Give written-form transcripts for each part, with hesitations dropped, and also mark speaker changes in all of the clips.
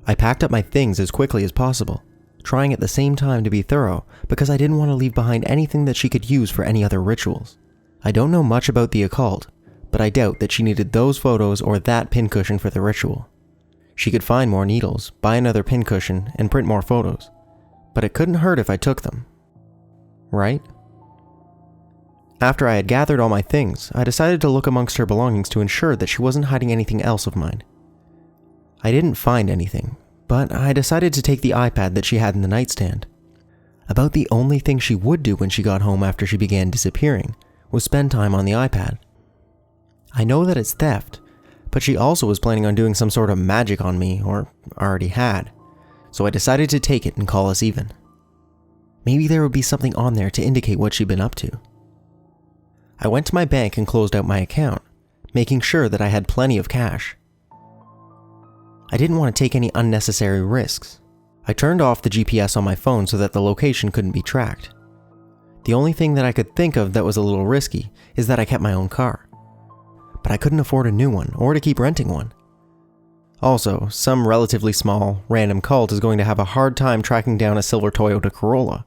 Speaker 1: I packed up my things as quickly as possible, trying at the same time to be thorough because I didn't want to leave behind anything that she could use for any other rituals. I don't know much about the occult, but I doubt that she needed those photos or that pincushion for the ritual. She could find more needles, buy another pincushion, and print more photos, but it couldn't hurt if I took them. Right? After I had gathered all my things, I decided to look amongst her belongings to ensure that she wasn't hiding anything else of mine. I didn't find anything, but I decided to take the iPad that she had in the nightstand. About the only thing she would do when she got home after she began disappearing was spend time on the iPad. I know that it's theft, but she also was planning on doing some sort of magic on me, or already had, so I decided to take it and call us even. Maybe there would be something on there to indicate what she'd been up to. I went to my bank and closed out my account, making sure that I had plenty of cash. I didn't want to take any unnecessary risks. I turned off the GPS on my phone so that the location couldn't be tracked. The only thing that I could think of that was a little risky is that I kept my own car. But I couldn't afford a new one or to keep renting one. Also, some relatively small, random cult is going to have a hard time tracking down a silver Toyota Corolla.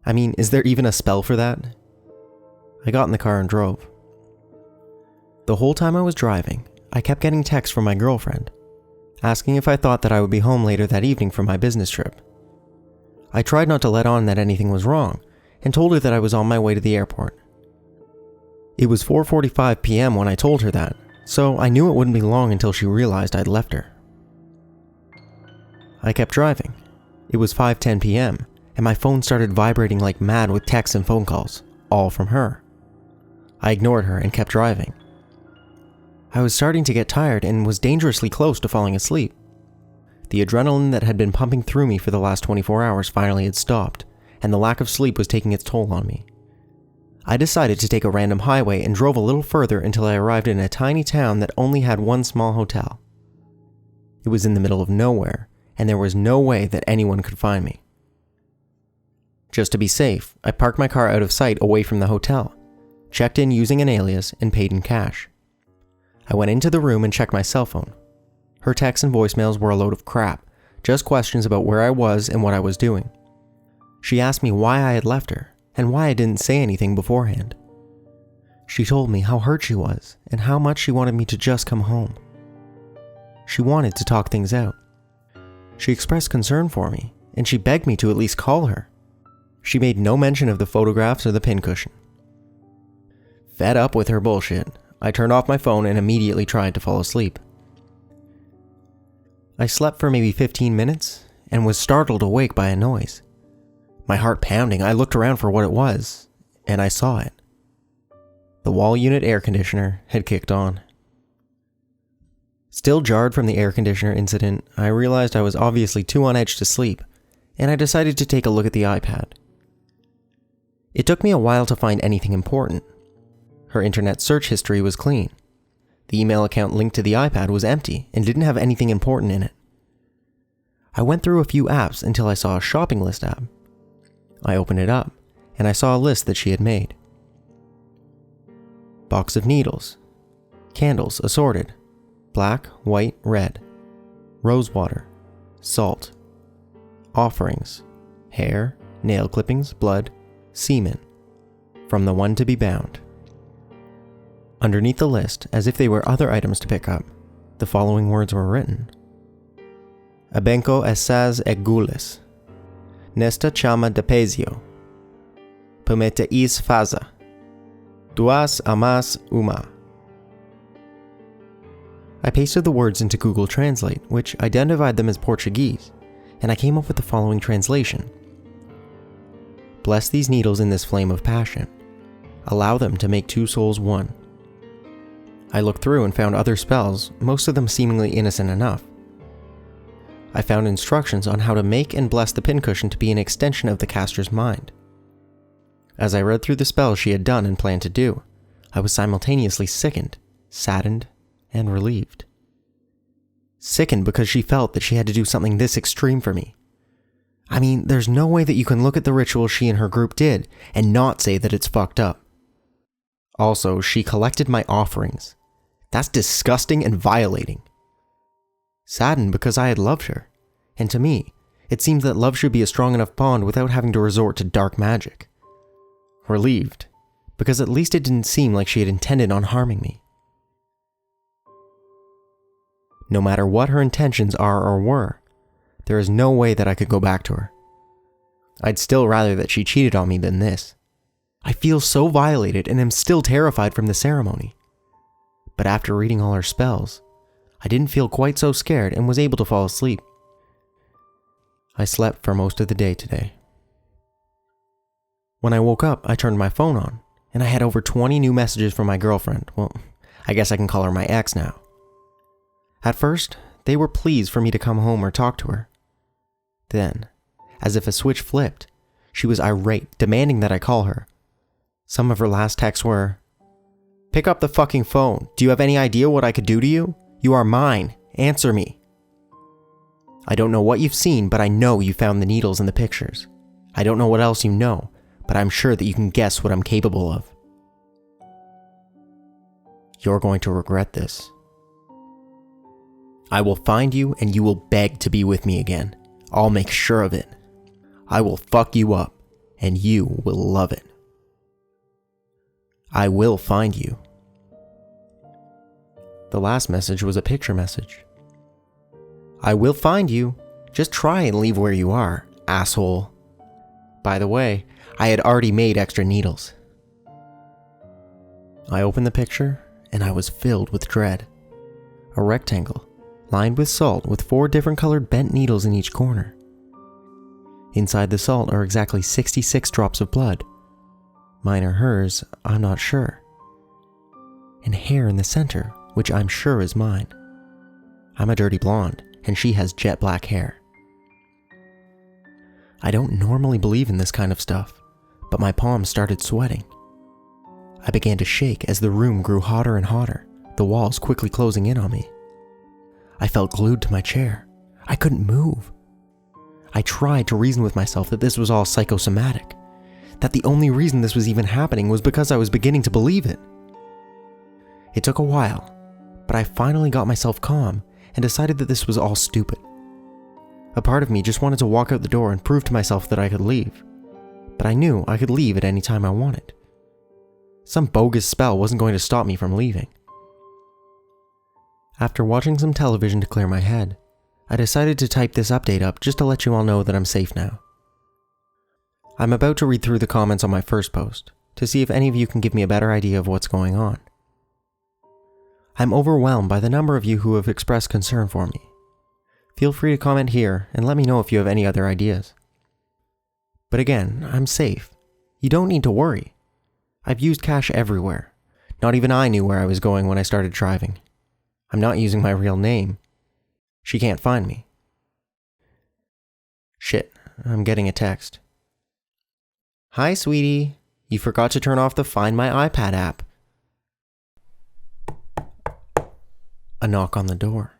Speaker 1: I mean, is there even a spell for that? I got in the car and drove. The whole time I was driving, I kept getting texts from my girlfriend, asking if I thought that I would be home later that evening from my business trip. I tried not to let on that anything was wrong, and told her that I was on my way to the airport. It was 4:45 p.m. when I told her that, so I knew it wouldn't be long until she realized I'd left her. I kept driving. It was 5:10 p.m., and my phone started vibrating like mad with texts and phone calls, all from her. I ignored her and kept driving. I was starting to get tired and was dangerously close to falling asleep. The adrenaline that had been pumping through me for the last 24 hours finally had stopped, and the lack of sleep was taking its toll on me. I decided to take a random highway and drove a little further until I arrived in a tiny town that only had one small hotel. It was in the middle of nowhere, and there was no way that anyone could find me. Just to be safe, I parked my car out of sight away from the hotel, checked in using an alias, and paid in cash. I went into the room and checked my cell phone. Her texts and voicemails were a load of crap, just questions about where I was and what I was doing. She asked me why I had left her, and why I didn't say anything beforehand. She told me how hurt she was, and how much she wanted me to just come home. She wanted to talk things out. She expressed concern for me, and she begged me to at least call her. She made no mention of the photographs or the pincushion. Fed up with her bullshit, I turned off my phone and immediately tried to fall asleep. I slept for maybe 15 minutes and was startled awake by a noise. My heart pounding, I looked around for what it was, and I saw it. The wall unit air conditioner had kicked on. Still jarred from the air conditioner incident, I realized I was obviously too on edge to sleep, and I decided to take a look at the iPad. It took me a while to find anything important. Her internet search history was clean. The email account linked to the iPad was empty and didn't have anything important in it. I went through a few apps until I saw a shopping list app. I opened it up, and I saw a list that she had made. Box of needles. Candles assorted. Black, white, red. Rose water. Salt. Offerings. Hair, nail clippings, blood, semen. From the one to be bound. Underneath the list, as if they were other items to pick up, the following words were written. Abenko esas egules. Nesta chama de pezio. Pomete is faza. Duas amas uma. I pasted the words into Google Translate, which identified them as Portuguese, and I came up with the following translation. Bless these needles in this flame of passion. Allow them to make two souls one. I looked through and found other spells, most of them seemingly innocent enough. I found instructions on how to make and bless the pincushion to be an extension of the caster's mind. As I read through the spells she had done and planned to do, I was simultaneously sickened, saddened, and relieved. Sickened because she felt that she had to do something this extreme for me. I mean, there's no way that you can look at the ritual she and her group did and not say that it's fucked up. Also, she collected my offerings. That's disgusting and violating. Saddened because I had loved her, And to me, it seems that love should be a strong enough bond without having to resort to dark magic. Relieved, because at least it didn't seem like she had intended on harming me. No matter what her intentions are or were, there is no way that I could go back to her. I'd still rather that she cheated on me than this. I feel so violated and am still terrified from the ceremony. But after reading all her spells, I didn't feel quite so scared and was able to fall asleep. I slept for most of the day today. When I woke up, I turned my phone on, and I had over 20 new messages from my girlfriend. Well, I guess I can call her my ex now. At first, they were pleased for me to come home or talk to her. Then, as if a switch flipped, she was irate, demanding that I call her. Some of her last texts were, "Pick up the fucking phone. Do you have any idea what I could do to you? You are mine. Answer me. I don't know what you've seen, but I know you found the needles in the pictures. I don't know what else you know, but I'm sure that you can guess what I'm capable of. You're going to regret this. I will find you and you will beg to be with me again. I'll make sure of it. I will fuck you up and you will love it. I will find you." The last message was a picture message. "I will find you. Just try and leave where you are, asshole." By the way, I had already made extra needles. I opened the picture and I was filled with dread. A rectangle, lined with salt with 4 different colored bent needles in each corner. Inside the salt are exactly 66 drops of blood. Mine or hers, I'm not sure. And hair in the center, which I'm sure is mine. I'm a dirty blonde, and she has jet black hair. I don't normally believe in this kind of stuff, but my palms started sweating. I began to shake as the room grew hotter and hotter, the walls quickly closing in on me. I felt glued to my chair. I couldn't move. I tried to reason with myself that this was all psychosomatic, that the only reason this was even happening was because I was beginning to believe it. It took a while, but I finally got myself calm and decided that this was all stupid. A part of me just wanted to walk out the door and prove to myself that I could leave, but I knew I could leave at any time I wanted. Some bogus spell wasn't going to stop me from leaving. After watching some television to clear my head, I decided to type this update up just to let you all know that I'm safe now. I'm about to read through the comments on my first post to see if any of you can give me a better idea of what's going on. I'm overwhelmed by the number of you who have expressed concern for me. Feel free to comment here and let me know if you have any other ideas. But again, I'm safe. You don't need to worry. I've used cash everywhere. Not even I knew where I was going when I started driving. I'm not using my real name. She can't find me. Shit, I'm getting a text. "Hi, sweetie. You forgot to turn off the Find My iPad app." A knock on the door.